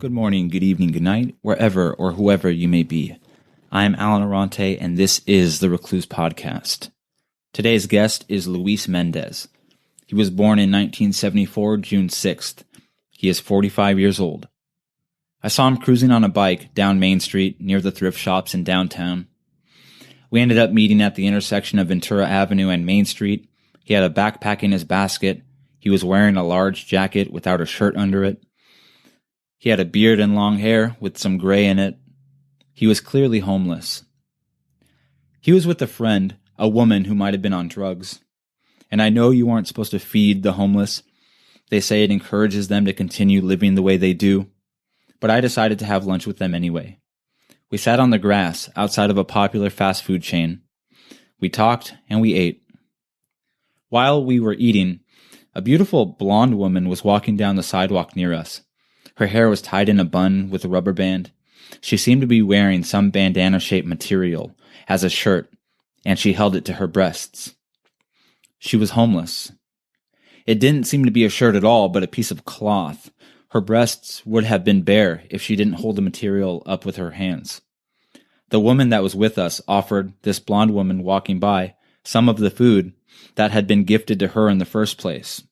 Good morning, good evening, good night, wherever or whoever you may be. I am Alan Arante, and this is the Recluse podcast. Today's guest is Luis Mendez. He was born in 1974, June 6th. He is 45 years old. I saw him cruising on a bike down Main Street near the thrift shops in downtown. We ended up meeting at the intersection of Ventura Avenue and Main Street. He had a backpack in his basket. He was wearing a large jacket without a shirt under it. He had a beard and long hair with some gray in it. He was clearly homeless. He was with a friend, a woman who might have been on drugs. And I know you aren't supposed to feed the homeless. They say it encourages them to continue living the way they do. But I decided to have lunch with them anyway. We sat on the grass outside of a popular fast food chain. We talked and we ate. While we were eating, a beautiful blonde woman was walking down the sidewalk near us. Her hair was tied in a bun with a rubber band. She seemed to be wearing some bandana-shaped material as a shirt, and she held it to her breasts. She was homeless. It didn't seem to be a shirt at all, but a piece of cloth. Her breasts would have been bare if she didn't hold the material up with her hands. The woman that was with us offered this blonde woman walking by some of the food that had been gifted to her in the first place.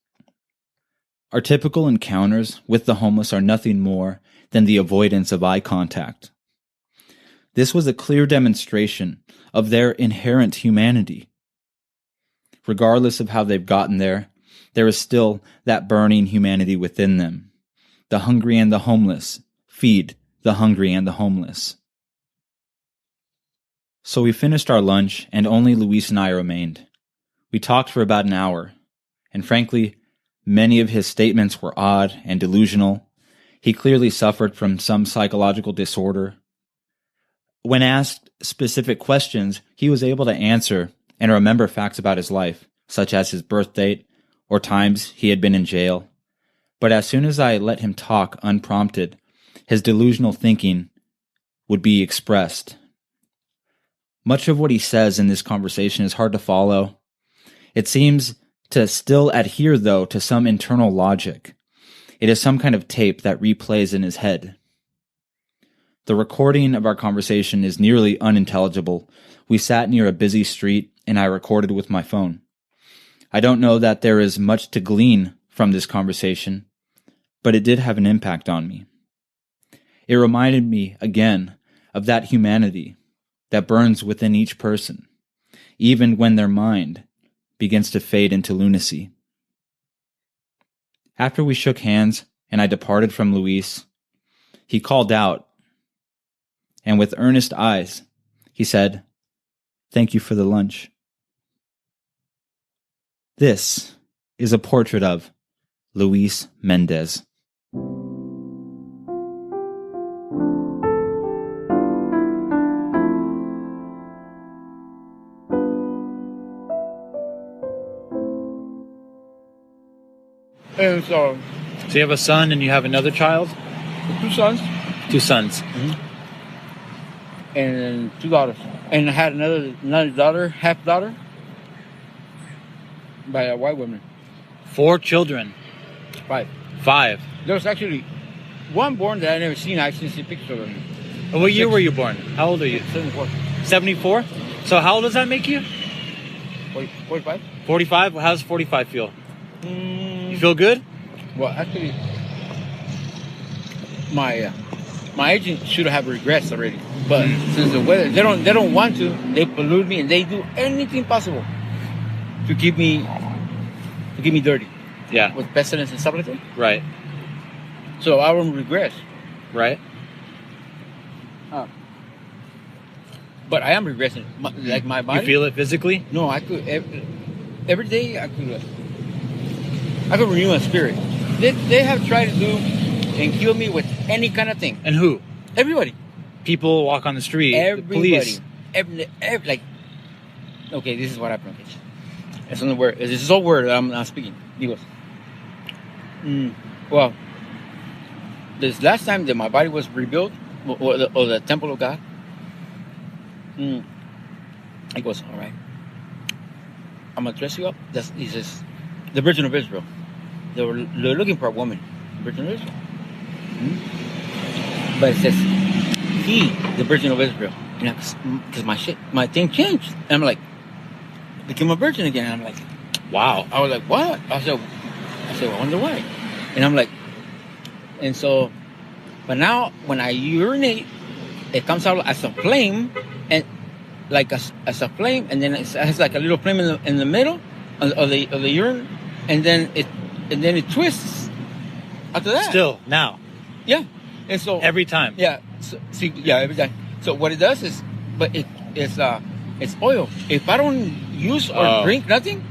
Our typical encounters with the homeless are nothing more than the avoidance of eye contact. This was a clear demonstration of their inherent humanity. Regardless of how they've gotten there, there is still that burning humanity within them. The hungry and the homeless feed the hungry and the homeless. So we finished our lunch, and only Luis and I remained. We talked for about an hour, and frankly, many of his statements were odd and delusional. He clearly suffered from some psychological disorder. When asked specific questions, he was able to answer and remember facts about his life, such as his birth date or times he had been in jail. But as soon as I let him talk unprompted, his delusional thinking would be expressed. Much of what he says in this conversation is hard to follow. It seems to still adhere, though, to some internal logic. It is some kind of tape that replays in his head. The recording of our conversation is nearly unintelligible. We sat near a busy street, and I recorded with my phone. I don't know that there is much to glean from this conversation, but it did have an impact on me. It reminded me, again, of that humanity that burns within each person, even when their mind begins to fade into lunacy. After we shook hands and I departed from Luis, he called out, and with earnest eyes, he said, "Thank you for the lunch." This is a portrait of Luis Mendez. And so So you have a son and you have another child? 2 sons. 2 sons. Mm-hmm. And 2 daughters. And I had another daughter, half daughter, by a white woman. 4 children. 5. 5. There was actually one born that I never seen. I've seen pictures of him. And what year were you born? How old are you? 74. 74? So how old does that make you? 45? 45? How does 45 feel? You feel good? Well, actually, my agent should have regrets already. But since the weather, they don't want to. They pollute me, and they do anything possible to keep me dirty. Yeah. With pestilence and stuff like that. Right. So I don't regret. Right. But I am regressing. Like my body. You feel it physically? No, I could every day I could renew my spirit. They have tried to do and kill me with any kind of thing. And who? Everybody. People walk on the street. Everybody. The police. Every, like. Okay, this is what happened. Okay. It's another word. This is a word that I'm speaking. He goes. Well, this last time that my body was rebuilt, or the temple of God. He goes, all right. I'm gonna dress you up. He says, the Virgin of Israel. They're looking for a woman. Virgin of Israel. but it says he, the Virgin of Israel. Because my thing changed. And I'm like, became a virgin again. And I'm like, wow. I was like, what? I said, I wonder why. And I'm like, and so, but now when I urinate, it comes out as a flame, and like as a flame, and then it has like a little flame in the middle of the urine, and then it twists after that. Still now. Yeah, and so every time. Yeah. So, see, yeah, every time. So what it does is, but it's oil. If I don't use or drink nothing,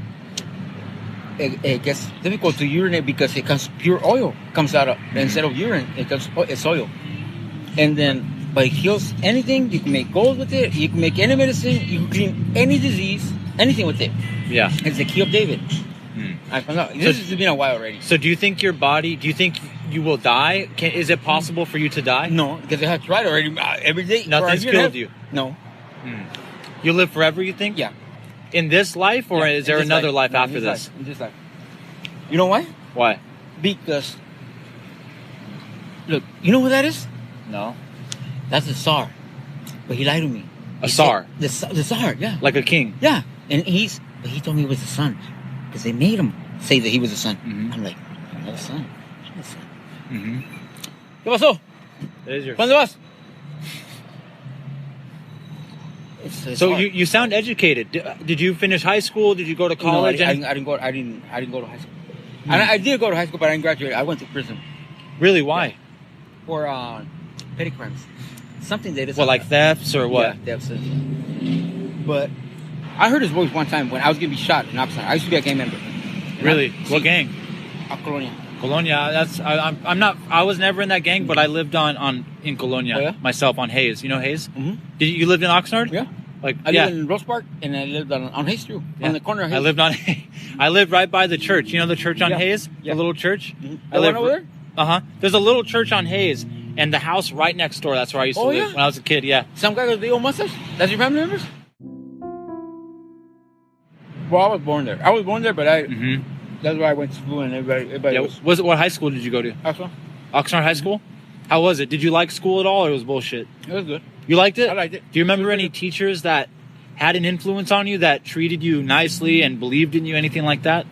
it gets difficult to urinate because it comes pure oil comes out of instead of urine. It's oil, and then. But it heals anything. You can make gold with it. You can make any medicine. You can clean any disease, anything with it. Yeah. It's the key of David. I found out. This has been a while already. So do you think your body, do you think you will die? Is it possible for you to die? No, because I have tried already every day. Nothing's killed you? No. You live forever, you think? Yeah. In this life, or is there another life after this? In this life. You know why? Why? Because, look, you know what that is? No. That's the Tsar. But he lied to me. A Tsar? The Tsar, yeah. Like a king? Yeah. And he told me he was the son. Because they made him say that he was the son. Mm-hmm. I'm like, I'm not the son. I'm the son. Mm-hmm. ¿Qué pasó? It is your ¿Cuándo vas? So you sound educated. Did you finish high school? Did you go to college? No, I didn't go to high school. Mm-hmm. I did go to high school, but I didn't graduate. I went to prison. Really? Why? Yeah. For petty crimes. Something they did. Well, like thefts or what? Yeah, thefts. But I heard his voice one time when I was going to be shot in Oxnard. I used to be a gang member. Really? What gang? Colonia. Colonia. I'm not. I was never in that gang, but I lived in Colonia myself on Hayes. You know Hayes? Mm-hmm. You lived in Oxnard? Yeah. I lived in Rose Park, and I lived on Hayes too, on the corner of Hayes. I lived right by the church. You know the church on Hayes? Yeah. The little church? Mm-hmm. I lived over there? Uh-huh. There's a little church on Hayes, and the house right next door, that's where I used to live when I was a kid, yeah. Some guy with the old mustache? That's your family members? Well, I was born there. But that's where I went to school, and everybody was. What high school did you go to? Oxnard High School? How was it? Did you like school at all, or it was bullshit? It was good. You liked it? I liked it. Do you remember any teachers that had an influence on you, that treated you nicely and believed in you, anything like that?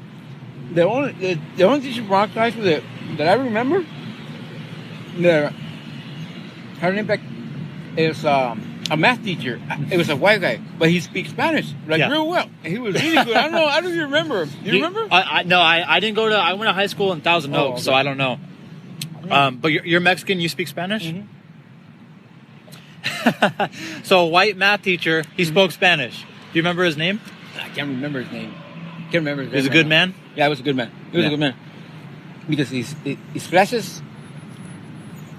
The only teacher from Oxnard High School that I remember that had an impact is a math teacher. It was a white guy, but he speaks Spanish real well. And he was really good. I don't even remember him. You remember? No, I didn't go to. I went to high school in Thousand Oaks, okay. So I don't know. But you're Mexican. You speak Spanish. Mm-hmm. So a white math teacher. He spoke Spanish. Do you remember his name? I can't remember his name. He was a good man? Yeah, he was a good man. He was a good man. Because his classes,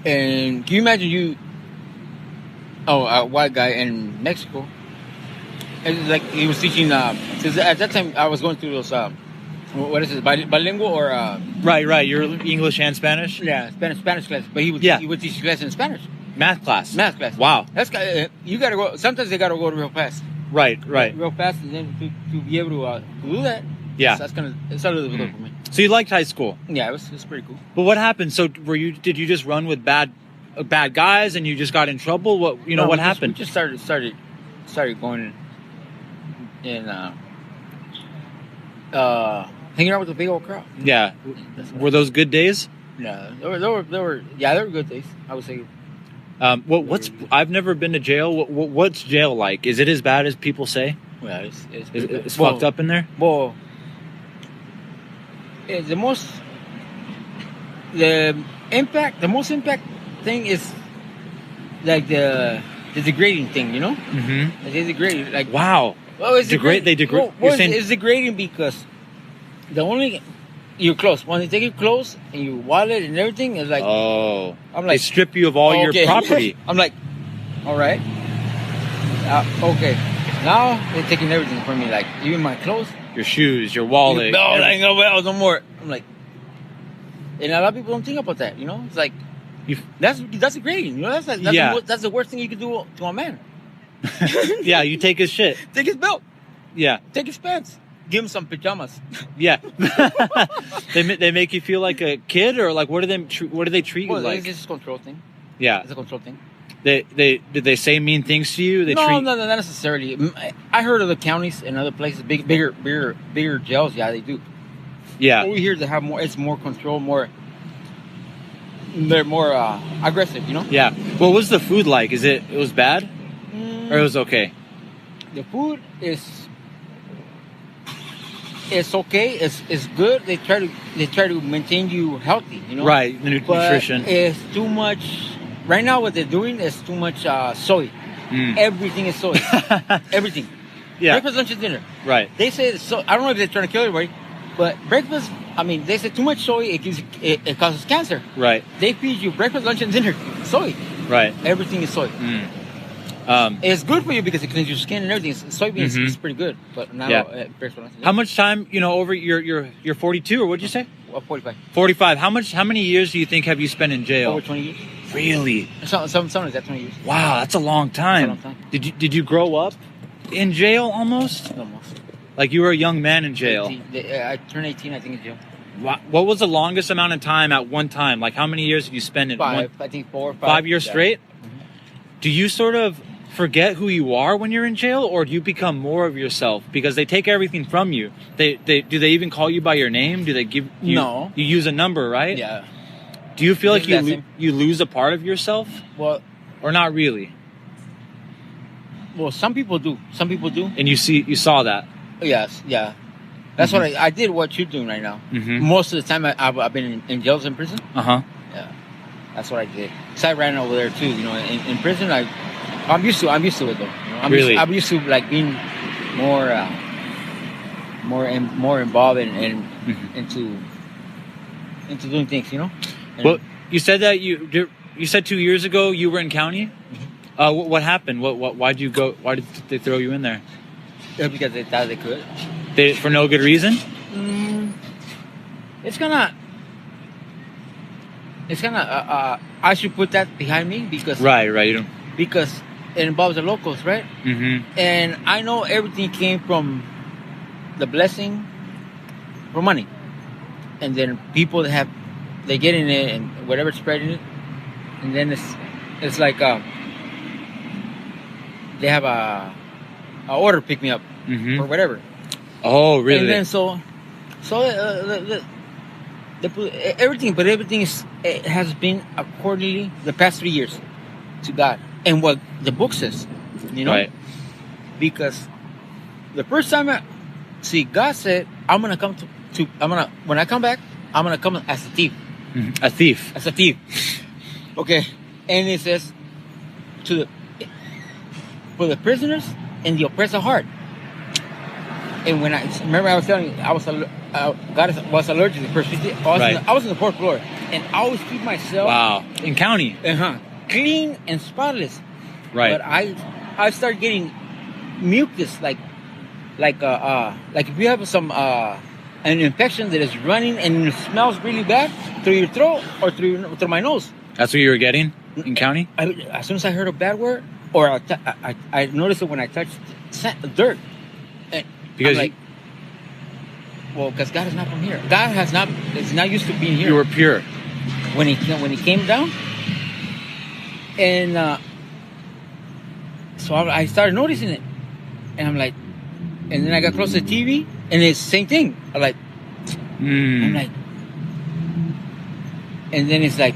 and can you imagine a white guy in Mexico, it's like he was teaching, at that time I was going through those, what is it, bilingual or... Right, you're English and Spanish? Yeah, Spanish class, but he would teach class in Spanish. Math class? Math class. Wow. You gotta go, sometimes they gotta go real fast. Right. Real fast, and then to be able to do that. Yeah. It's a little difficult for me. So you liked high school? Yeah, it was pretty cool. But what happened? So did you just run with bad guys and you just got in trouble? What happened? We just started going and hanging out with the big old crowd. Yeah. Were those good days? No, they were good days, I would say. I've never been to jail. What's jail like? Is it as bad as people say? Yeah, it's fucked up in there. Well, the most impact thing is like the degrading thing, you know? Mm-hmm. It's degrading. Like, wow. Well, it's degrade. They degrade. It's degrading because you're close. When they take you close and your wallet and everything, it's like, I'm like, they like, strip you of all your property. I'm like, all right, okay. Now they're taking everything from me, like even my clothes, your shoes, your wallet. No, no more. I'm like, and a lot of people don't think about that. You know, it's like that's degrading. You know, that's the worst thing you can do to a man. Yeah, you take his shit, take his belt, take his pants. Give him some pajamas. Yeah. They make you feel like a kid, or like what do they treat you like? It's just a control thing. Yeah. It's a control thing. Did they say mean things to you? No, not necessarily. I heard of the counties and other places, bigger jails. Yeah, they do. Yeah. Over here, they have more. It's more control, They're more aggressive, you know. Yeah. What was the food like? It was bad, or it was okay? The food is. It's okay. It's good. They try to maintain you healthy, you know. Right. The nutrition. It's too much. Right now, what they're doing is too much soy. Everything is soy. Everything. Yeah. Breakfast, lunch, and dinner. Right. They say so. I don't know if they're trying to kill everybody, but breakfast. I mean, they say too much soy. It causes cancer. Right. They feed you breakfast, lunch, and dinner. Soy. Right. Everything is soy. It's good for you because it cleans your skin and everything. Soybeans is pretty good, but now breakfast, lunch, and dinner. How much time? Over you're 42, or what'd you say? 45. 45. How many years do you think have you spent in jail? Over 20 years. Really? Some like that 20 years. Wow, that's a long time. That's a long time. Did you grow up in jail almost? Almost. Like you were a young man in jail. 18. I turned 18, I think, in jail. What was the longest amount of time at one time? Like how many years did you spend in 5, I think 4 or 5. 5 years straight? Mm-hmm. Do you sort of forget who you are when you're in jail, or do you become more of yourself because they take everything from you? Do they even call you by your name? Do they give you? No. You use a number, right? Yeah. Do you feel like you lose a part of yourself? Well, or not really? Well, some people do. And you saw that. Yes, yeah. That's what I did. What you're doing right now. Mm-hmm. Most of the time, I've been in jails and prison. Yeah. That's what I did. So I ran over there too. In prison, I'm used to it though. I'm used to like being more involved and into doing things. And well, you said that you said 2 years ago you were in county. Mm-hmm. What happened? Why'd you go? Why did they throw you in there? Because they thought they could. For no good reason? It's gonna. I should put that behind me because. Right. Because it involves the locals, right? Mm-hmm. And I know everything came from the blessing, from money, and then people that they get in it and whatever spreading it, and then it's like they have a order pick me up or whatever. Oh, really? And then so everything has been accordingly the past 3 years to God and what the book says, Right. Because the first time God said, I'm gonna come when I come back, I'm gonna come as a thief. Mm-hmm. A thief. As a thief. Okay. And it says for the prisoners and the oppressed heart. And when I was telling you, God was allergic to the first 50. I was in the 4th floor, and I always keep myself. Wow. In county. Clean and spotless. Right. But I started getting mucus, like if you have an infection that is running and it smells really bad through your throat or through my nose. That's what you were getting in county? As soon as I heard a bad word, or I noticed it when I touched dirt. Because because God is not from here. God is not used to being here. You were pure when he came down, and so I started noticing it, and I'm like, and then I got close to the TV, and it's the same thing. I'm like, and then it's like,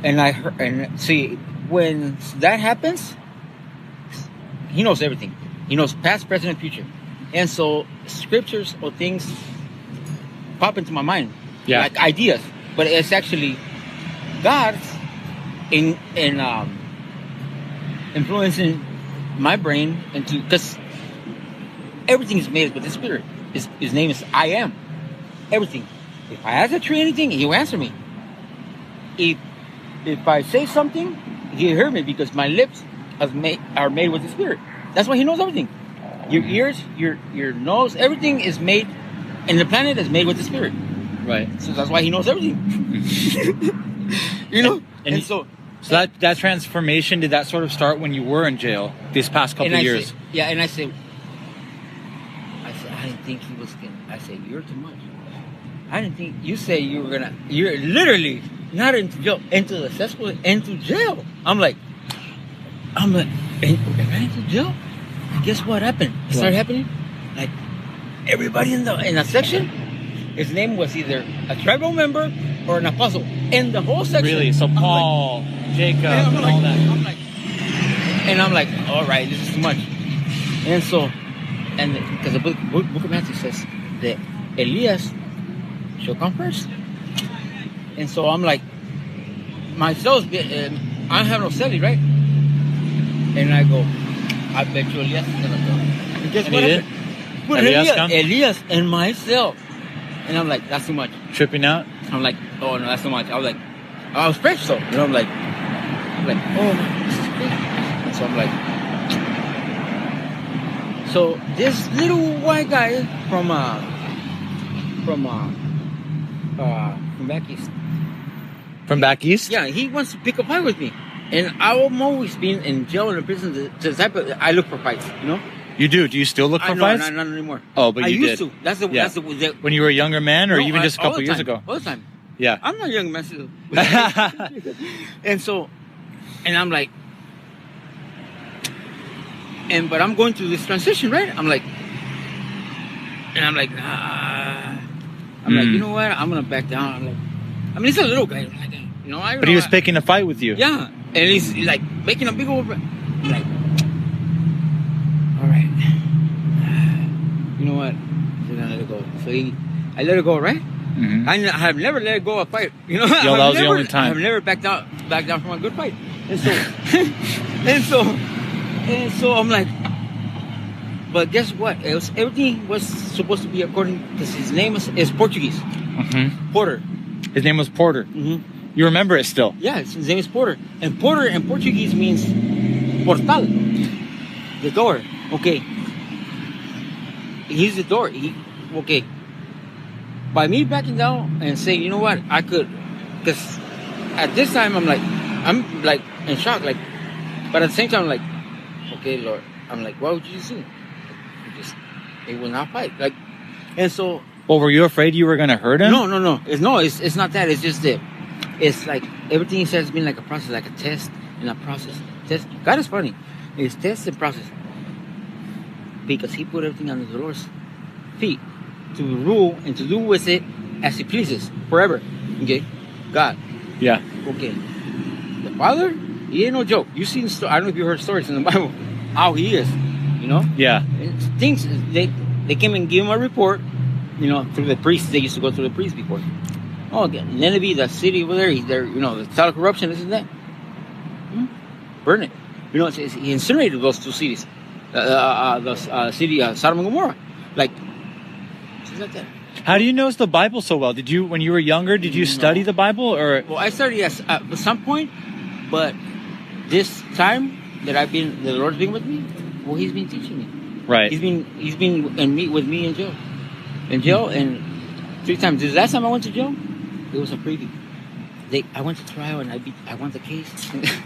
and I heard, and see when that happens, He knows everything. He knows past, present, and future. And so scriptures or things pop into my mind. Yeah. Like ideas. But it's actually God influencing my brain into, because everything is made with the Spirit. His name is I Am. Everything. If I ask a tree anything, He will answer me. If I say something, He'll hear me because my lips are made with the Spirit. That's why He knows everything. Your ears, your nose, everything is made, and the planet is made with the Spirit. Right. So that's why He knows everything. And so that transformation, did that sort of start when you were in jail these past couple of years? I said, I didn't think He was gonna. I said, you're too much. I didn't think you say you were gonna. You're literally not into jail, into the cesspool, into jail. I'm like, am I into jail? Guess what happened? It started happening. Like everybody in that section, his name was either a tribal member or an apostle in the whole section. Really? So Paul, Jacob, and all that. I'm like, all right, this is too much. And so, because the book of Matthew says that Elias shall come first. And so I'm like, myself, I have no celly, right? And I go, I bet you Elias is gonna go. And guess what happened? Put Elias in my cell. And I'm like, that's too much. Tripping out? I'm like, oh no, that's too much. I was French though. You know, I'm like, oh man, this is crazy. And so I'm like, so this little white guy from back east. From back east? Yeah, he wants to pick a fight with me. And I'm always been in jail and in prison the type of, I look for fights, you know? You do? Do you still look for fights? Not anymore. Oh, but you did. I used to. That's the when you were a younger man, or even just a couple years ago? All the time. Yeah. I'm not a young man still. And so, and I'm like, but I'm going through this transition, right? I'm like, nah. I'm like, you know what? I'm gonna back down. I'm like, I mean, he's a little guy, like, you know. But he was picking a fight with you. Yeah, and he's like making a big old. I'm like, all right, you know what? So then I let it go. So I let it go, right? Mm-hmm. I have never let it go a fight. You know, that was the only time. I've never backed down from a good fight. And so, and so I'm like, but guess what? Everything was supposed to be according, because his name is Portuguese. Mm-hmm. Porter. His name was Porter. Mm-hmm. You remember it still? Yeah, his name is Porter. And Porter in Portuguese means portal, the door. Okay. He's the door. Okay. By me backing down and saying, you know what, I could, because at this time I'm like in shock, like, but at the same time I'm like, okay, Lord, I'm like, what would you do? It will not fight, like, and so. Well, were you afraid you were gonna hurt him? No. It's not that. It's just that it's like everything he says has been like a process, like a test and a process. Test. God is funny. It's test and process, because He put everything under the Lord's feet to rule and to do with it as He pleases forever. Okay, God. Yeah. Okay. The Father, He ain't no joke. You seen? I don't know if you heard stories in the Bible how He is. You know. Yeah. It's things they came and gave Him a report. You know, through the priests. They used to go through the priests before. Oh, Nineveh, the city over there, you know, the total corruption, isn't that? Burn it. You know, he incinerated those two cities. The city, Sodom and Gomorrah. Like, things like that. How do you know the Bible so well? Did you, when you were younger, did you study the Bible, or? Well, I studied at some point, but this time that the Lord's been with me, well, He's been teaching me. Right. He's been with me in jail. And 3 times. The last time I went to jail, it was a preview. I went to trial and I won the case.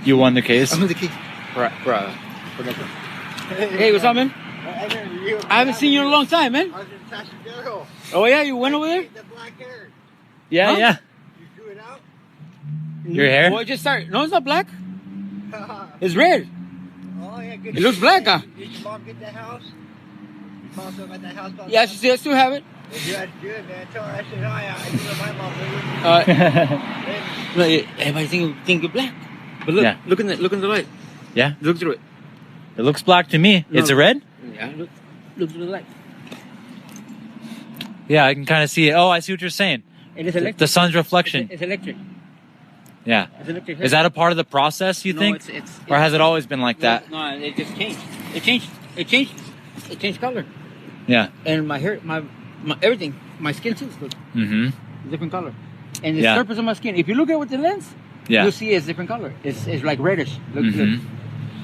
You won the case? I won the case. For that. Hey, what's up, man? I haven't seen you in a long time, man. I was in Tascadero. Oh yeah, you went over there? The black hair. Yeah, huh? yeah. You drew it out? Your hair? Well, it just started. No, it's not black. It's red. Oh yeah, good. It looks black, huh? Did your mom get the house? Your mom still got the house? Yeah, I still have it. That's good, man. Tell her I said hi. I told my mom. Everybody think you're black, but look, Yeah. look in the light. Yeah. Look through it. It looks black to me. No. It's a red? Yeah, look through the light. Yeah, I can kind of see it. Oh, I see what you're saying. It is electric. The sun's reflection. It's electric. Yeah. It's electric. Is that a part of the process, you think? Or has it always been like that? No, it just changed. It changed color. Yeah. And my hair, my everything, my skin too, look, Mm-hmm. different color. And the Yeah. surface of my skin, if you look at it with the lens, Yeah. you'll see it's different color. It's like reddish. Look.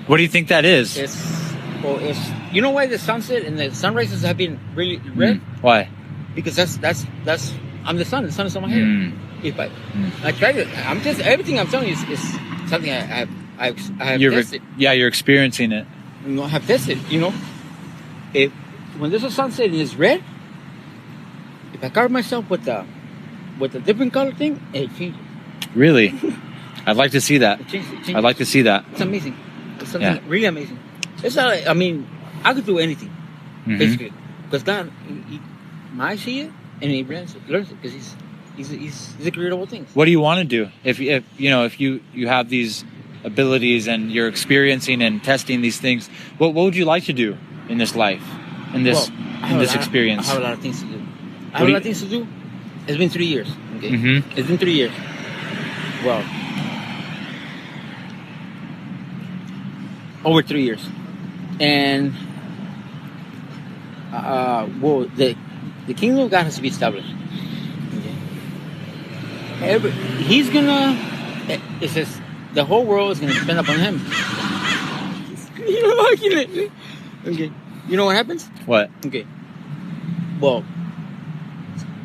What do you think that is? It's you know why the sunset and the sunrises have been really red? Why? Because that's I'm the sun. The sun is on my hair. If I tried it, everything I'm telling you is something I have tested. You're experiencing it. You know, I have tested. You know, when there's a sunset and it's red, if I cover myself with a different color thing, it changes. Really? I'd like to see that. It changed. I'd like to see that. It's amazing. It's something really amazing. It's not like, I mean, I could do anything, basically. Because God, I see it, and he learns it because he's the creator of all things. What do you want to do if you have these abilities and you're experiencing and testing these things? What would you like to do in this life, in this experience? I have a lot of things to do. It's been 3 years. Okay, It's been 3 years. Well, over 3 years, and the kingdom of God has to be established. Okay. He's gonna. It says the whole world is gonna depend upon him. Okay. You know what happens? What? Okay. Well,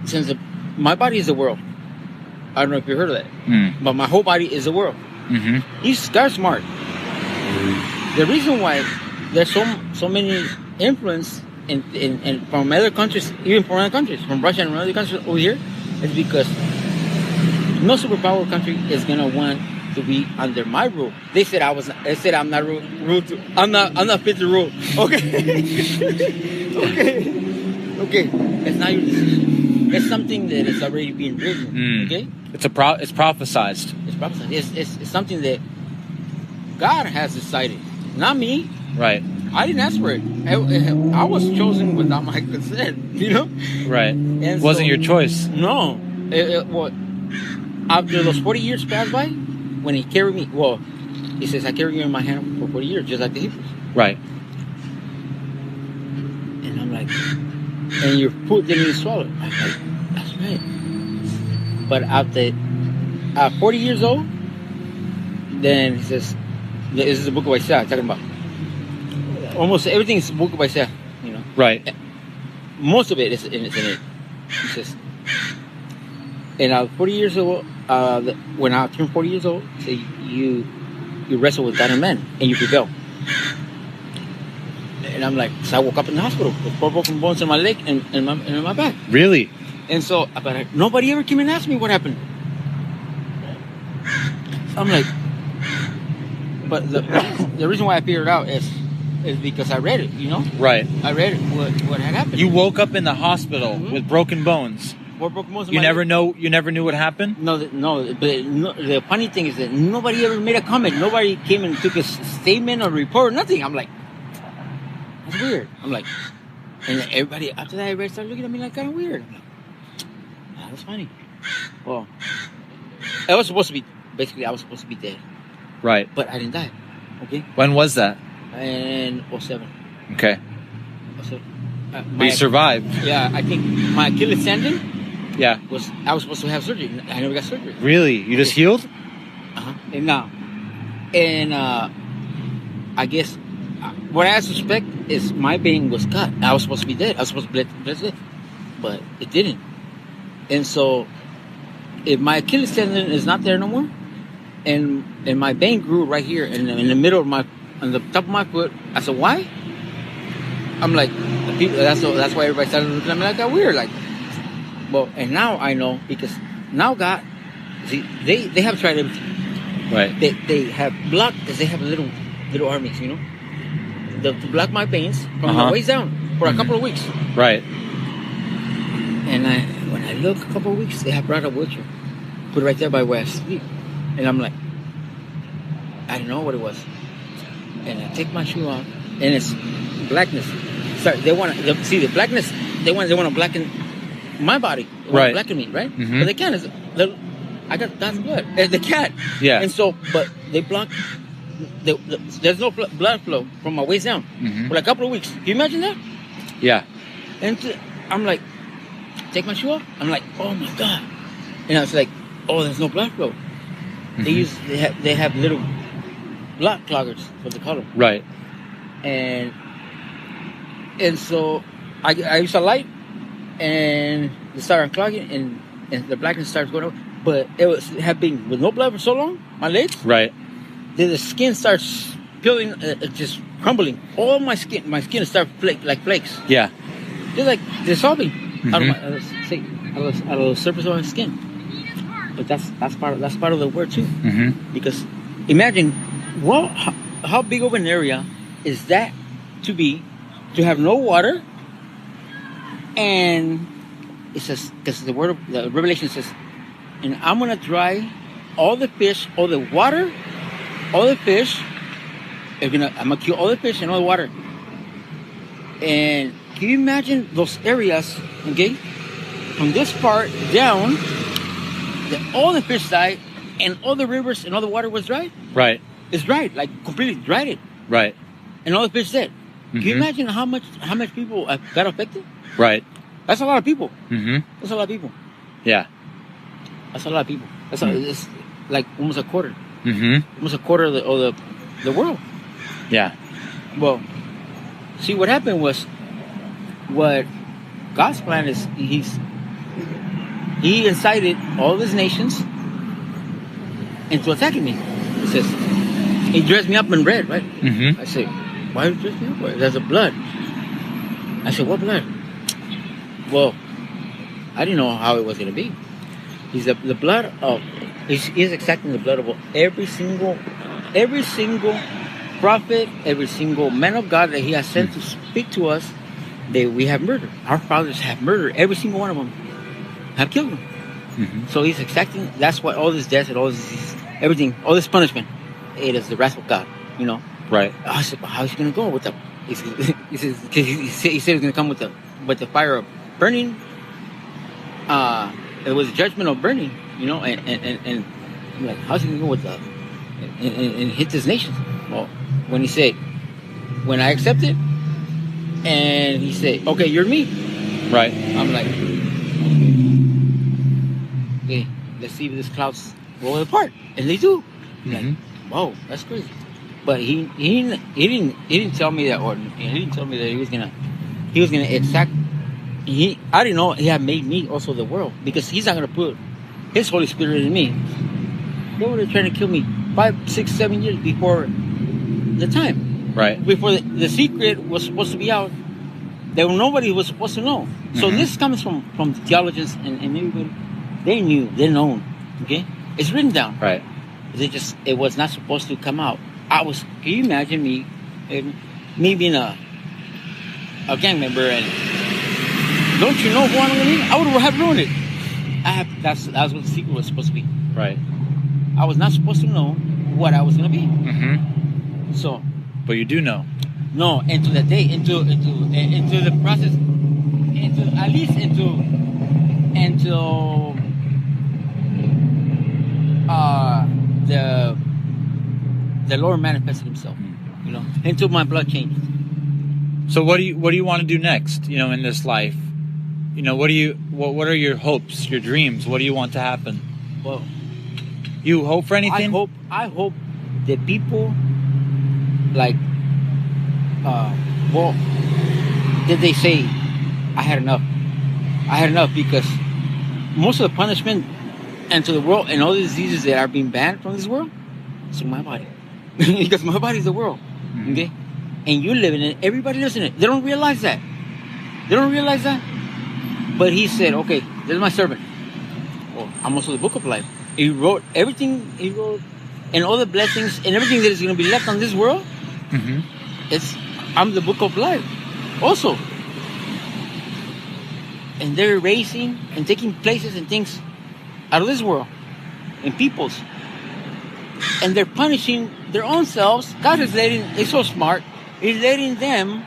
since my body is the world, I don't know if you heard of that, but my whole body is the world. He's God's smart. The reason why there's so many influence in from other countries, even from other countries, from Russia and other countries over here, is because no superpower country is gonna want to be under my rule. They said I'm not I'm not fit to rule. Okay. Okay. It's not your decision. It's something that is already being written. Okay. It's prophesized. It's prophesized. It's something that God has decided, not me. Right. I didn't ask for it. I was chosen without my consent. You know. Right. And it wasn't your choice. No. After those 40 years passed by, when he carried me, well, he says, I carried you in my hand for 40 years, just like the Hebrews. Right. And I'm like, and your food didn't even swallow. I'm like, that's right. But after 40 years old, then he says, this is the book of Isaiah talking about. Almost everything is the book of Isaiah, you know. Right. Most of it is in it. He says, and I was 40 years old. When I turned 40 years old, so you wrestle with God and man, and you prevail. And I'm like, so I woke up in the hospital with 4 broken bones in my leg and in my back. Really? And so, but nobody ever came and asked me what happened. I'm like, but the reason why I figured it out is because I read it, you know. Right. I read it, what had happened. You woke up in the hospital with broken bones. 4 broken bones in You my never leg. You never knew what happened? No. But the funny thing is that nobody ever made a comment. Nobody came and took a statement or report. Nothing. I'm like, that's weird. I'm like, and everybody after that, everybody started looking at me like kind of weird. I'm like, that's funny. Well, I was supposed to be dead. Right. But I didn't die. Okay. When was that? In 07. Okay. 07. But you survived. Yeah, I think my Achilles tendon. Yeah. I was supposed to have surgery. I never got surgery. Really? You just healed? And now, I guess what I suspect is my vein was cut. I was supposed to be dead. I was supposed to bleed dead, but it didn't. And so, if my Achilles tendon is not there no more, and my vein grew right here in the middle of on the top of my foot, I said, why? I'm like, that's why everybody started looking at me like that weird. Like, well, and now I know because now God, see, they have tried everything. Right. They have blocked because they have little armies, you know, to block my veins from my waist down for a couple of weeks. Right. And when I look a couple of weeks, they have brought a wheelchair, put it right there by where I sleep, and I'm like, I don't know what it was. And I take my shoe off, and it's blackness. Sorry, they want to see the blackness. They want to blacken my body. They want to blacken me, right? But they can't. I got God's blood. They can't. Yeah. And so, but they block. There's no blood flow from my waist down for like a couple of weeks. Can you imagine that? Yeah. And I'm like, take my shoe off. I'm like, oh my God. And I was like, oh, there's no blood flow. They have little blood cloggers, what they call them. Right. And so I used a light, and it started unclogging, and the blackness starts going over. But it had been with no blood for so long, my legs. Right. Then the skin starts peeling, just crumbling. All my skin starts like flakes. Yeah. They're like dissolving out of the surface of my skin. But that's part of the word too. Mm-hmm. Because imagine, well, how big of an area is that to have no water, and it says, because the Revelation says, and I'm gonna dry all the fish, all the water, all the fish. I'm gonna kill all the fish and all the water. And can you imagine those areas? Okay, from this part down, all the fish died, and all the rivers and all the water was dry. Right. It's dried, like completely dried it, Right. and all the fish dead. Mm-hmm. Can you imagine how much people got affected? Right. That's a lot of people. Mm-hmm. That's a lot of people. Yeah. That's a lot of people. It's like almost a quarter. Mm-hmm. Almost a quarter of the world. Yeah. Well, see what happened was, what God's plan is, he incited all these nations into attacking me. He says, he dressed me up in red, right? Mm-hmm. I said, why did you dress me up red? There's a blood. I said, what blood? Well, I didn't know how it was going to be. He's the blood of, he's exacting the blood of every single prophet, every single man of God that he has sent to speak to us, that we have murdered. Our fathers have murdered. Every single one of them have killed them. Mm-hmm. So he's exacting, that's why all this death and all this, everything, all this punishment, it is the wrath of God, you know? Right. I said, how's he going to go with the, he said he's going to come with the fire of burning. It was a judgment of burning, you know, and I'm like, how's he going to go with the, and hit this nation? Well, when he said, when I accepted, and he said, okay, you're me. Right. I'm like, okay, let's see if these clouds roll apart. And they do. I'm like, whoa, that's crazy. But he didn't tell me that, or he didn't tell me that he was gonna exact. I didn't know he had made me also the world, because he's not gonna put his Holy Spirit in me. They were trying to kill me 5, 6, 7 years before the time. Right. Before the secret was supposed to be out, that nobody was supposed to know. So this comes from theologians and everybody. They knew, they known. Okay, it's written down. Right. It was not supposed to come out. Can you imagine me being a gang member, and don't you know who I'm gonna be? I would have ruined it. That's what the secret was supposed to be. Right. I was not supposed to know what I was gonna be. Mm-hmm. So. But you do know. No, into the day, into the process, at least into the Lord manifested Himself, you know, until my blood changed. So what do you want to do next? You know, in this life, you know, what are your hopes, your dreams? What do you want to happen? Well, you hope for anything? I hope that people, like, did they say, I had enough, because most of the punishment and to the world and all the diseases that are being banned from this world, it's in my body. Because my body is the world. Okay? And you live in it, everybody lives in it. They don't realize that. But he said, okay, this is my servant. Well, I'm also the book of life. He wrote everything, and all the blessings and everything that is going to be left on this world. I'm the book of life also. And they're erasing and taking places and things out of this world and peoples. And they're punishing their own selves. God is so smart, He's letting them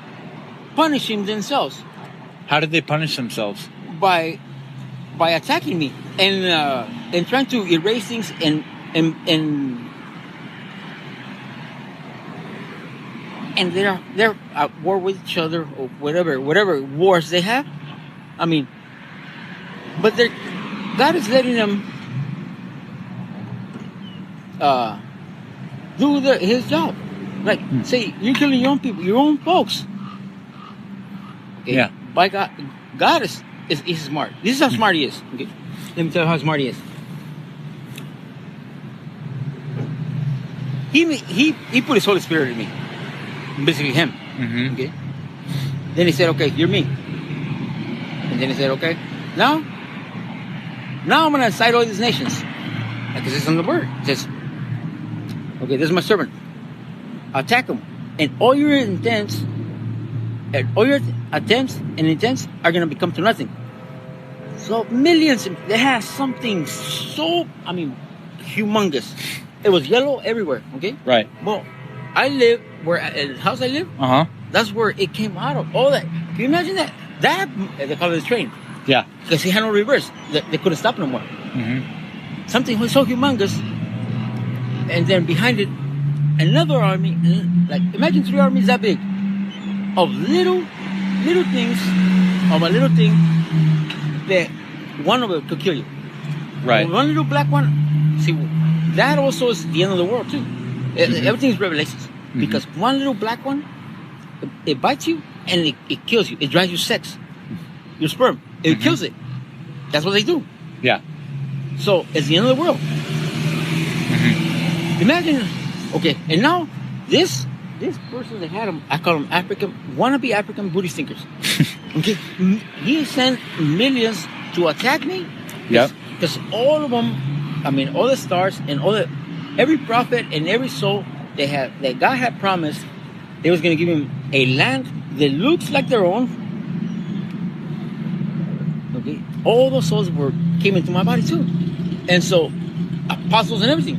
punishing themselves. How did they punish themselves? By attacking me and trying to erase things and they're at war with each other, or whatever wars they have. I mean, but God is letting them do His job. Like, say, you're killing your own people, your own folks. Okay? Yeah. By God is smart. This is how smart He is. Okay, let me tell you how smart He is. He put His Holy Spirit in me. Basically Him. Okay. Then He said, okay, you're me. And then He said, okay, now I'm gonna incite all these nations. because it's on the word. It says, okay, this is my servant. Attack him. And all your attempts and intents are going to become to nothing. So millions, they have something so, humongous. It was yellow everywhere, okay? Right. Well, I live the house I live, that's where it came out of. All that. Can you imagine that? They call it a train. Yeah. Because he had no reverse. They couldn't stop no more. Mm-hmm. Something was so humongous. And then behind it, another army, like imagine 3 armies that big, of little things, of a little thing that one of it could kill you. Right. One little black one, see, that also is the end of the world too. Everything is Revelations. Because one little black one, it bites you and it kills you. It drives you sex. Your sperm. It kills it. That's what they do. Yeah. So it's the end of the world. Imagine, okay, and now this person that had him, I call him wannabe African booty stinkers. Okay, he sent millions to attack me. Yep. Because all of them, all the stars and every prophet and every soul that God had promised, they was going to give him a land that looks like their own. Okay, all those souls came into my body too, and so apostles and everything.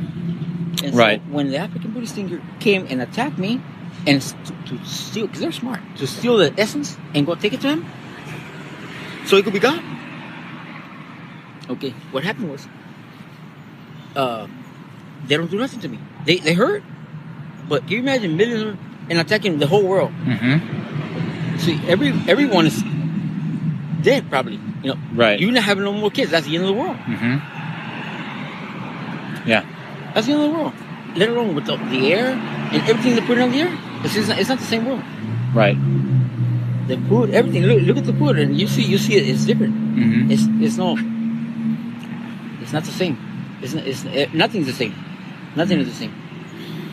And so when the African booty stinker came and attacked me, and to steal, because they're smart, to steal the essence and go take it to him, so it could be God. Okay, what happened was, they don't do nothing to me. They hurt, but can you imagine millions and attacking the whole world? See, everyone is dead probably. Right. You're not having no more kids. That's the end of the world. Yeah. That's the end of the world. Let alone with the air and everything they put on the air. It's not the same world. Right. The food, everything. Look at the food, and you see it. It's different. It's not the same. Nothing's the same. Nothing is the same.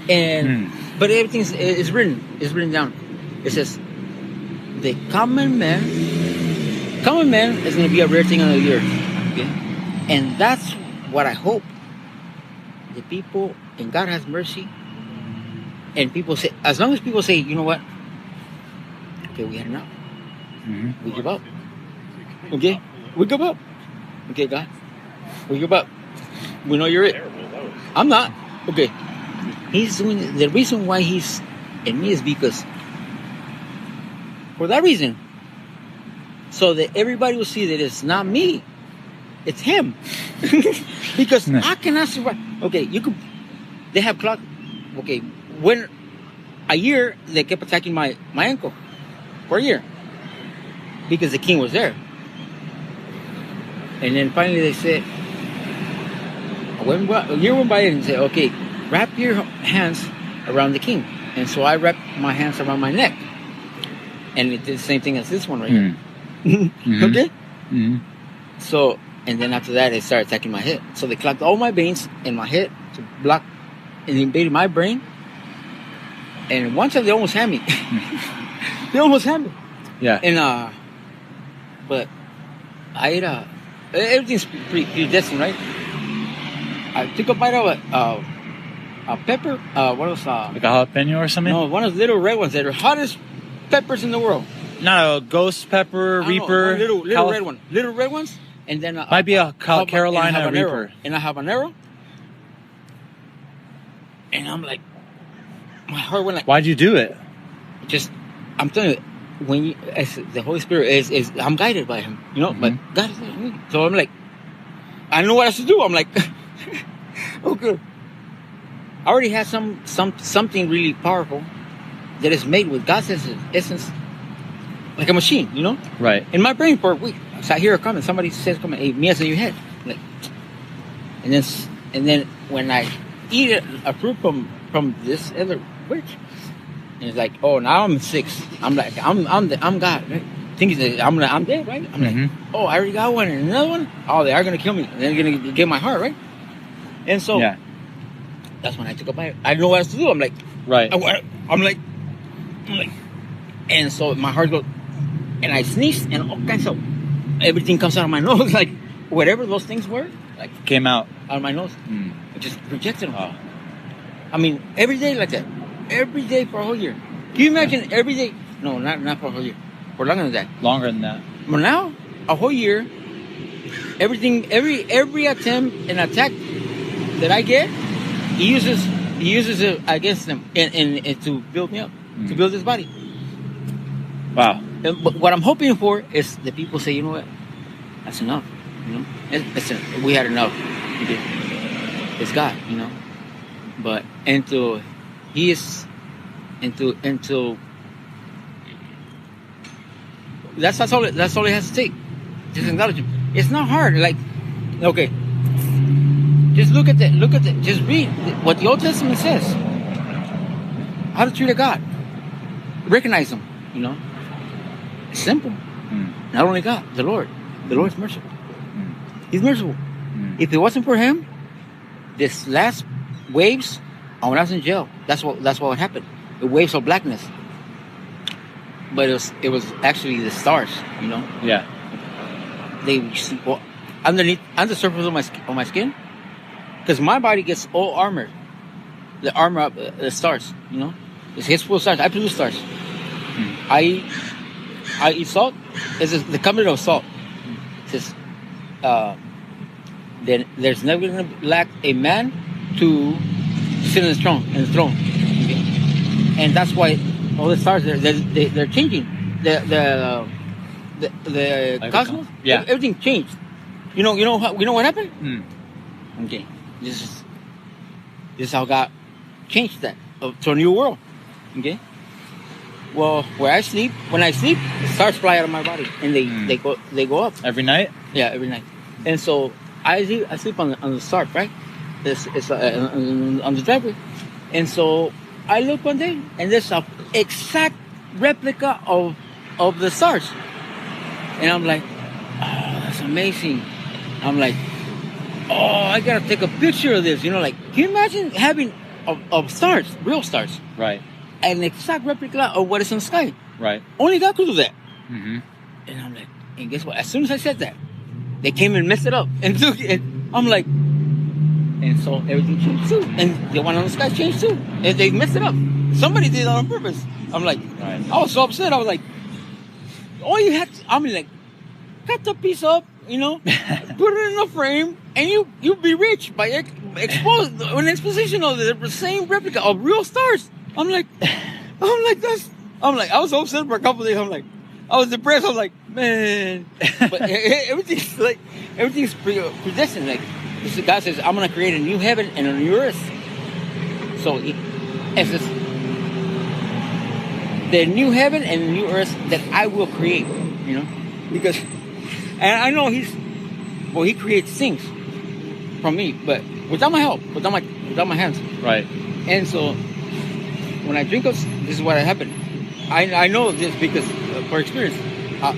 And but everything is written. It's written down. It says the common man is going to be a rare thing on the earth. Okay, and that's what I hope. The people, and God has mercy, and people say, as long as people say, you know what, okay, we had enough, we give up, okay, we give up, okay, God, we give up, we know you're it, I'm not, okay, he's doing, the reason why he's in me is because, for that reason, so that everybody will see that it's not me, it's him. Because I cannot survive. Okay, they have clock. Okay, when a year they kept attacking my ankle for a year because the king was there. And then finally they said, a year went by and said, okay, wrap your hands around the king. And so I wrapped my hands around my neck. And it did the same thing as this one right here. Okay? So, and then after that, they started attacking my head. So they clogged all my veins in my head to block and invaded my brain. And one time they almost had me. Yeah. And but I ate everything's pretty destined, right? I took a bite of a pepper. What else? Like a jalapeno or something? No, one of the little red ones that are hottest peppers in the world. Not a ghost pepper, reaper. Little red one. Little red ones. And then might be a Carolina reaper. And a habanero. And I'm like, my heart went like. Why'd you do it? Just, I'm telling you, when the Holy Spirit is I'm guided by Him, But God is with me. So I'm like, I know what I should do. I'm like, okay. I already had something really powerful that is made with God's essence, like a machine, Right. In my brain for a week. So I hear it coming. Somebody says, "Come on, hey, Mia's in your head." Like, and then when I eat a fruit from this other witch, and it's like, oh, now I'm 6. I'm like, I'm God, right? Thinking that I'm dead, right? I'm like, oh, I already got one and another one. Oh, they are gonna kill me. And they're gonna get my heart, right? And so that's when I took a bite. I didn't know what else to do. I'm like, right. I'm like, and so my heart goes, and I sneezed, and all kinds of. Everything comes out of my nose, like whatever those things were, like Came out. out of my nose. Mm. I just rejected them. Oh. I mean, every day like that. Every day for a whole year. Can you imagine every day? No, not for a whole year. For longer than that. Longer than that. But now, a whole year, everything, every attempt and attack that I get, he uses it against them and to build me up, to build his body. Wow. But what I'm hoping for is the people say, you know what, that's enough. You know, we had enough. It's God, you know. But until he is, until that's all it has to take. Just acknowledge him. It's not hard. Like, okay, just look at just read what the Old Testament says. How to treat a God. Recognize him, you know. It's simple. Not only God, the Lord. The Lord's merciful. He's merciful. If it wasn't for him, this last waves, when I was in jail, that's what would happen. The waves of blackness. But it was actually the stars, you know. Yeah. They underneath, on the surface of my skin, because my body gets all armored. The armor of the stars, you know. It's full of stars. I produce stars. I eat salt. It's the covenant of salt. It says, then there's never going to lack a man to sit in the throne. Okay? And that's why all the stars they're changing. The like cosmos, yeah, everything changed. You know what happened? Okay, this is how God changed that to a new world. Okay. Well, when I sleep, the stars fly out of my body and they go up every night. Yeah, every night. And so I sleep on the start, right? It's on the driveway. And so I look one day and there's an exact replica of the stars. And I'm like, oh, that's amazing. I'm like, oh, I gotta take a picture of this. You know, like, can you imagine having of stars, real stars? Right. An exact replica of what is in the sky. Right. Only God could do that. Mm-hmm. And I'm like, and guess what? As soon as I said that, they came and messed it up and took it. I'm like, and so everything changed too. And the one on the sky changed too. And they messed it up. Somebody did it on purpose. I'm like, right. I was so upset. I was like, all you had to, I mean, like, cut the piece up, you know, put it in a frame, and you'll be rich by an exposition of the same replica of real stars. I was so upset for a couple of days. I was depressed. I was like, man. But everything's predestined. Like, God says, I'm going to create a new heaven and a new earth. So, it's just the new heaven and the new earth that I will create, you know? Because, and I know he creates things from me, but without my help, without my hands. Right. And so, when I drink this is what happened. I know this because for experience.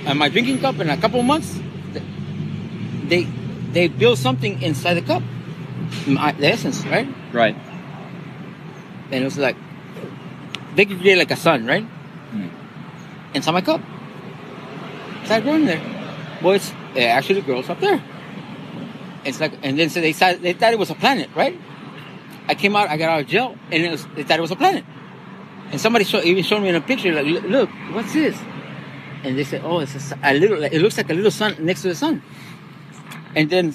In my drinking cup, in a couple of months, they build something inside the cup, the essence, right? Right. And it was like they could create like a sun, right? Inside my cup. Started growing there. Well, it actually grows up there. It's like, and then so they thought it was a planet, right? I got out of jail, and they thought it was a planet. And somebody even showed me in a picture, like, look, what's this? And they said, oh, it's it looks like a little sun next to the sun. And then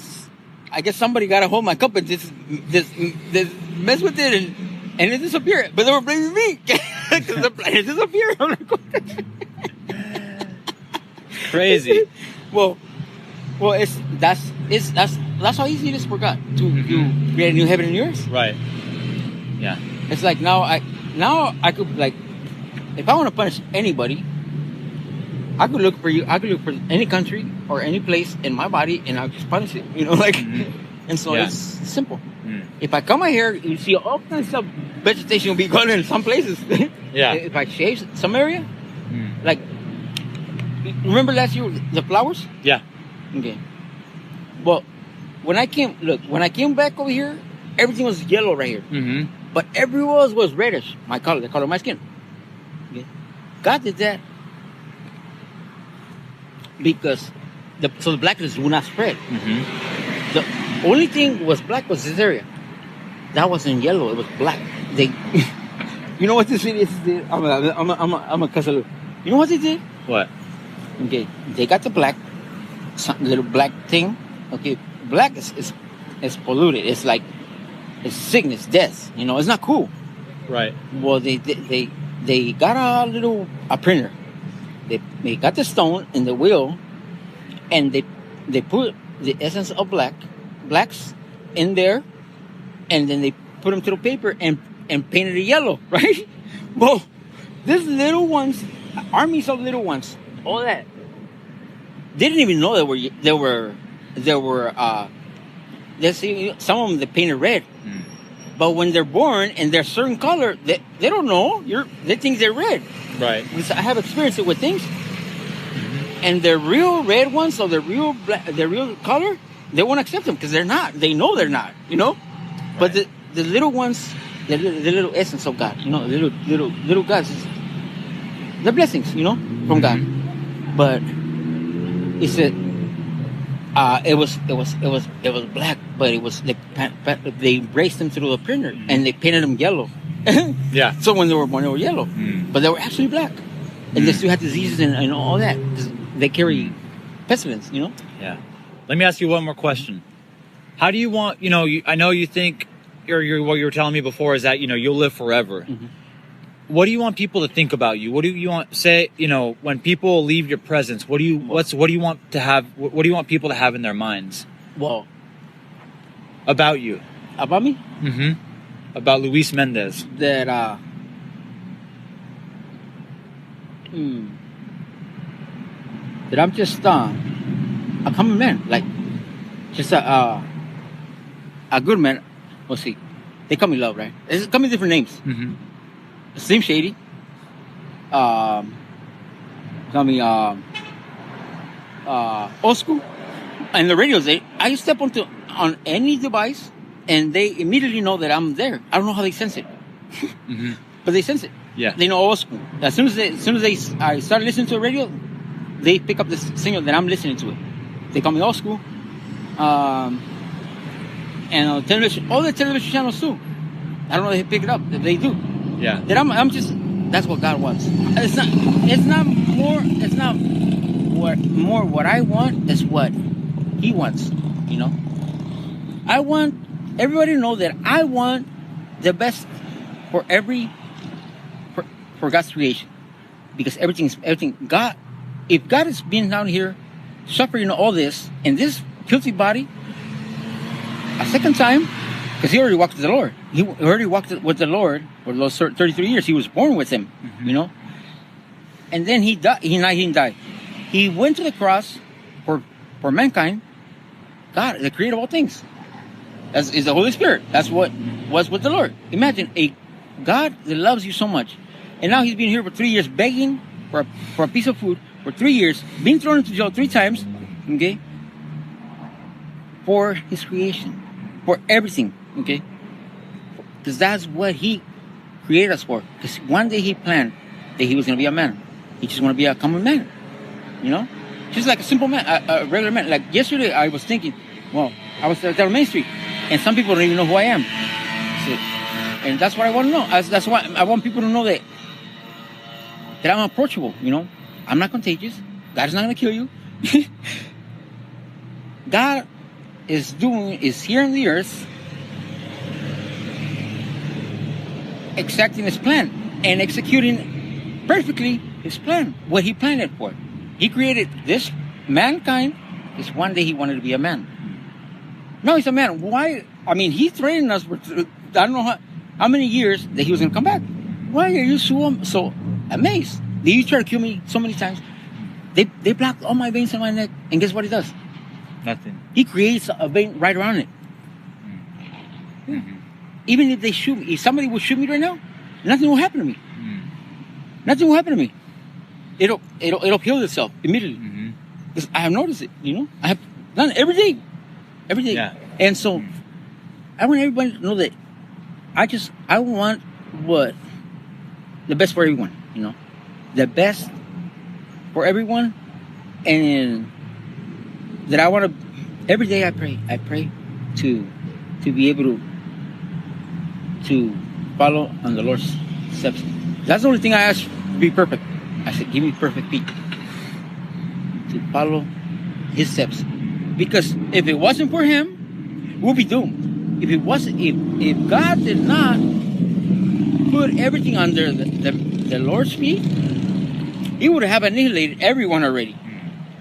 I guess somebody got a hold of my cup and just mess with it and it disappeared. But they were blaming me because the planet disappeared. I'm like, what the crazy. Well, that's how easy it is for God to create a new heaven and new earth. Right. Yeah. It's like now I could, like, if I want to punish anybody, I could look for any country or any place in my body and I'll just punish it, you know, like, and so it's simple. If I come out here, you see all kinds of vegetation will be growing in some places. Yeah. If I shave some area, like, remember last year the flowers? Yeah. Okay. Well, when I came back over here, everything was yellow right here. Mm-hmm. But everywhere was reddish. The color of my skin. Okay. God did that because the blackness will not spread. Mm-hmm. Only thing was black was this area. That wasn't yellow. It was black. They, you know what this video did? I'm a cuss a little. You know what they did? What? Okay, they got the black, little black thing. Okay, black is polluted. It's like it's sickness, death. You know, it's not cool. Right. Well, they got a printer. They got the stone in the wheel, and they put the essence of blacks in there, and then they put them to the paper and painted it yellow, right? Well, these little ones, armies of little ones, all that, they didn't even know there were some of them they painted red. But when they're born and they're certain color, they don't know. They think they're red. Right. I have experienced it with things. And the real red ones or the real color, they won't accept them because they're not. They know they're not, you know? Right. But the little ones, the little essence of God, you know, little gods, they're blessings, you know, from God. But he said, it was black, but it was they raced them through the printer and they painted them yellow. Yeah. So when they were born, they were yellow, but they were actually black, and they still had diseases and all that. They carry pestilence, you know. Yeah. Let me ask you one more question. How do you want? You know, I know you think, or what you were telling me before is that you'll live forever. Mm-hmm. What do you want people to think about you? What do you want say? You know, when people leave your presence, what do you want to have? What do you want people to have in their minds? Well, about you, about me, about Luis Mendez. That that I'm just a common man, like just a good man. We'll see. They call me Love, right? They call me different names. Mm-hmm. Slim Shady. Call me old school. And the radios, I step on any device and they immediately know that I'm there. I don't know how they sense it. But they sense it. Yeah. They know old school. As soon as I start listening to the radio, they pick up the signal that I'm listening to it. They call me old school. And on television, all the television channels too. I don't know if they pick it up. They do. Yeah. That I'm just. That's what God wants. It's not more what I want. It's what He wants. You know. I want everybody to know that I want the best for God's creation, because everything God. If God is being down here, suffering all this in this filthy body, a second time. Because he already walked with the Lord. He already walked with the Lord for those 33 years. He was born with Him, you know. And then he died. He didn't die. He went to the cross for mankind. God, the creator of all things, is the Holy Spirit. That's what was with the Lord. Imagine a God that loves you so much, and now He's been here for 3 years begging for a piece of food for 3 years, being thrown into jail 3 times, okay, for His creation, for everything. Okay, because that's what He created us for. Because one day He planned that He was going to be a man. He just want to be a common man, you know, just like a simple man, a regular man. Like yesterday, I was thinking, well, I was down Main Street, and some people don't even know who I am. So, and that's what I want to know. That's why I want people to know that I'm approachable. You know, I'm not contagious. God is not going to kill you. God is here on the earth, exacting His plan and executing perfectly His plan, what He planned it for. He created this mankind, because one day He wanted to be a man. No, He's a man. Why? I mean, He threatened us for I don't know how many years that He was going to come back. Why are you so amazed? Did you try to kill me so many times? They blocked all my veins in my neck, and guess what He does? Nothing. He creates a vein right around it. Mm-hmm. Even if they shoot me, if somebody would shoot me right now, nothing will happen to me. Nothing will happen to me. It'll heal itself immediately. Because I have noticed it, you know. I have done it every day. Yeah. And so I want everybody to know that I want the best for everyone, you know. The best for everyone, and that I want to. Every day I pray to be able to follow on the Lord's steps. That's the only thing I ask to be perfect. I said, give me perfect feet to follow His steps. Because if it wasn't for Him, we'll be doomed. If it wasn't, if God did not put everything under the Lord's feet, He would have annihilated everyone already.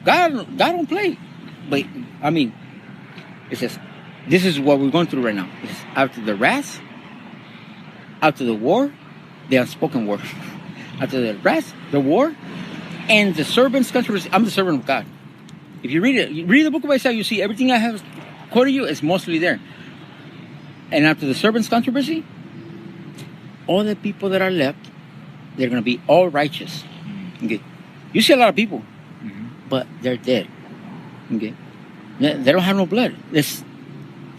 God don't play. But I mean, it says, this is what we're going through right now. It's after the wrath, after the war, the unspoken war. After the wrath, the war, and the servant's controversy. I'm the servant of God. If you read it, you read the book of Isaiah, you see everything I have quoted you is mostly there. And after the servant's controversy, all the people that are left, they're going to be all righteous. Okay, you see a lot of people, but they're dead. Okay, they don't have no blood. There's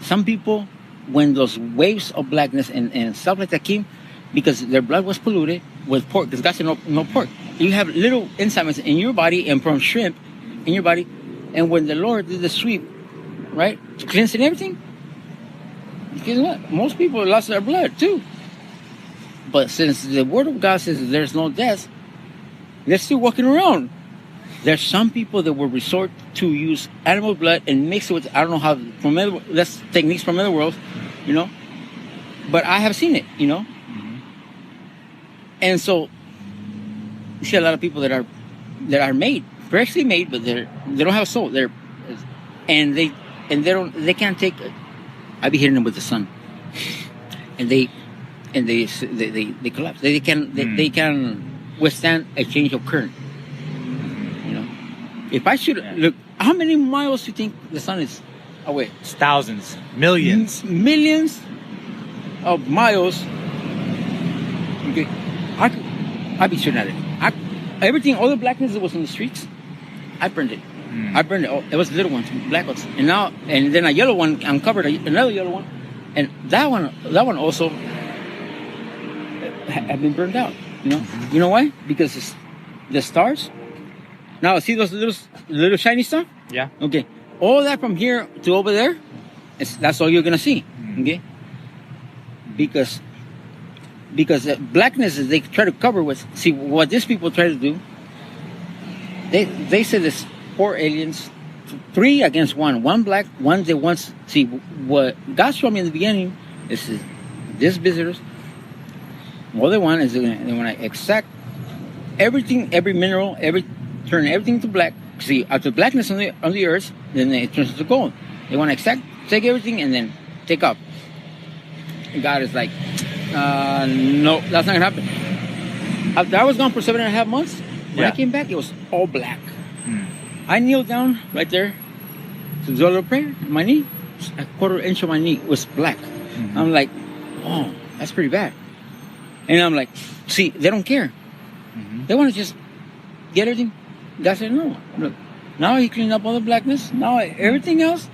some people, when those waves of blackness and stuff like that came, because their blood was polluted with pork, because God said no pork. You have little enzymes in your body and from shrimp in your body, and when the Lord did the sweep, right, to cleanse and everything, guess what? Most people lost their blood too. But since the Word of God says there's no death, they're still walking around. There's some people that will resort to use animal blood and mix it with, I don't know how, that's techniques from other worlds, you know. But I have seen it, you know. And so, you see a lot of people that are made, freshly made, but they don't have a soul. They can't take. I be hitting them with the sun, and they collapse. They can withstand a change of current. You know, if I should look, how many miles do you think the sun is away? It's thousands, millions, millions of miles. Okay, I'd be shooting at it. Everything, all the blackness that was in the streets, I burned it. I burned it. Oh, it was little ones, black ones, and then a yellow one uncovered another yellow one, and that one also had been burned out. You know, you know why? Because the stars. Now see those little shiny stuff? Yeah. Okay, all that from here to over there, that's all you're gonna see. Okay, because blackness is they try to cover with. See what these people try to do. They say this 4 aliens, 3 against 1. 1 black, 1 they want. See what God showed me in the beginning is these visitors. All they want is they want to exact everything, every mineral, turn everything to black. See, after blackness on the earth, then it turns to gold. They want to take everything and then take up. And God is like, no, that's not gonna happen. After I was gone for 7.5 months, when I came back, it was all black. I kneeled down right there to do a little prayer. My knee, a 1/4 inch of my knee was black. I'm like, oh, that's pretty bad. And I'm like, see, they don't care. They want to just get everything. God said, no. Look, now He cleaned up all the blackness. Now everything else.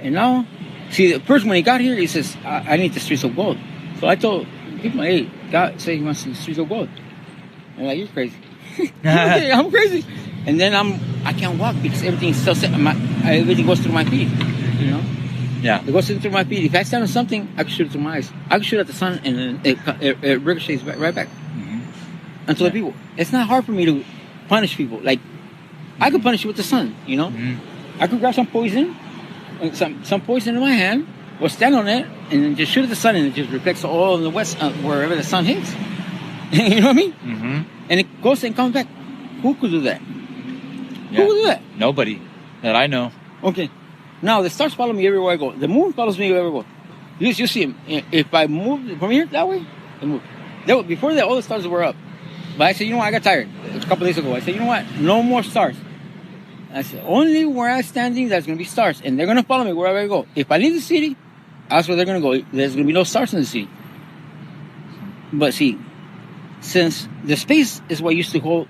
And now, see, the person when He got here, He says, I need the streets of gold. So I told people, hey, God said He wants the streets of gold. They're like, you're crazy. I'm crazy. And then I can't walk because everything's still set. Everything goes through my feet, you know? Yeah. It goes through my feet. If I stand on something, I can shoot it through my eyes. I can shoot at the sun and it ricochets right back. And to the people, it's not hard for me to punish people. Like, I could punish you with the sun, you know? I could grab some poison, some poison in my hand, or stand on it, and then just shoot at the sun, and it just reflects all in the west, wherever the sun hits. You know what I mean? And it goes and comes back. Who could do that? Yeah. Who would do that? Nobody that I know. Okay. Now, the stars follow me everywhere I go. The moon follows me everywhere I go. You see them. If I move from here that way, they move. Before that, all the stars were up. But I said, you know what? I got tired. A couple days ago. I said, you know what? No more stars. I said, only where I'm standing, there's going to be stars. And they're going to follow me wherever I go. If I leave the city, that's where they're going to go. There's going to be no stars in the city. But see, since the space is what used to hold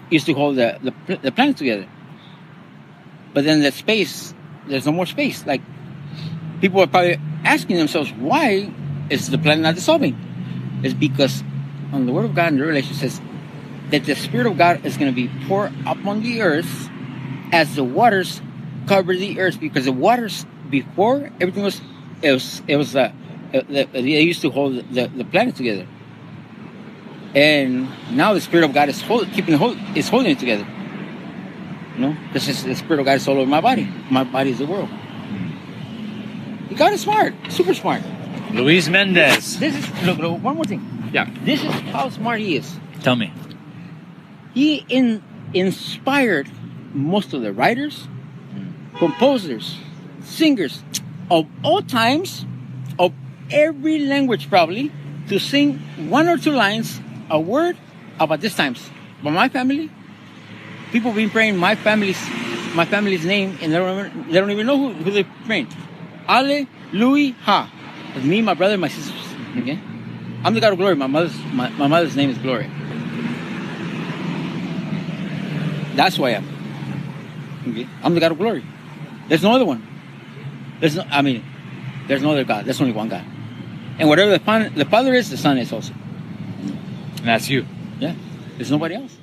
the planet together. But then the space, there's no more space. Like, people are probably asking themselves, why is the planet not dissolving? It's because on the Word of God in the Revelation says that the Spirit of God is going to be poured upon the earth as the waters cover the earth, because the waters before everything was, they used to hold the planet together. And now the Spirit of God is holding it together. You know, this is the Spirit of God is all over my body. My body is the world. God is smart, super smart. Luis Mendez. This is look, one more thing. Yeah. This is how smart he is. Tell me. He inspired most of the writers, composers, singers of all times, of every language probably, to sing one or two lines, a word about this times. But my family, people been praying my family's name, and they don't even know who they're praying. Alleluia. It's me, my brother, my sisters. Okay, I'm the God of glory. My mother's name is Gloria. That's who I am. Okay, I'm the God of glory. There's no other one. There's no other God. There's only one God. And whatever the Father is, the Son is also. And that's you. Yeah. There's nobody else.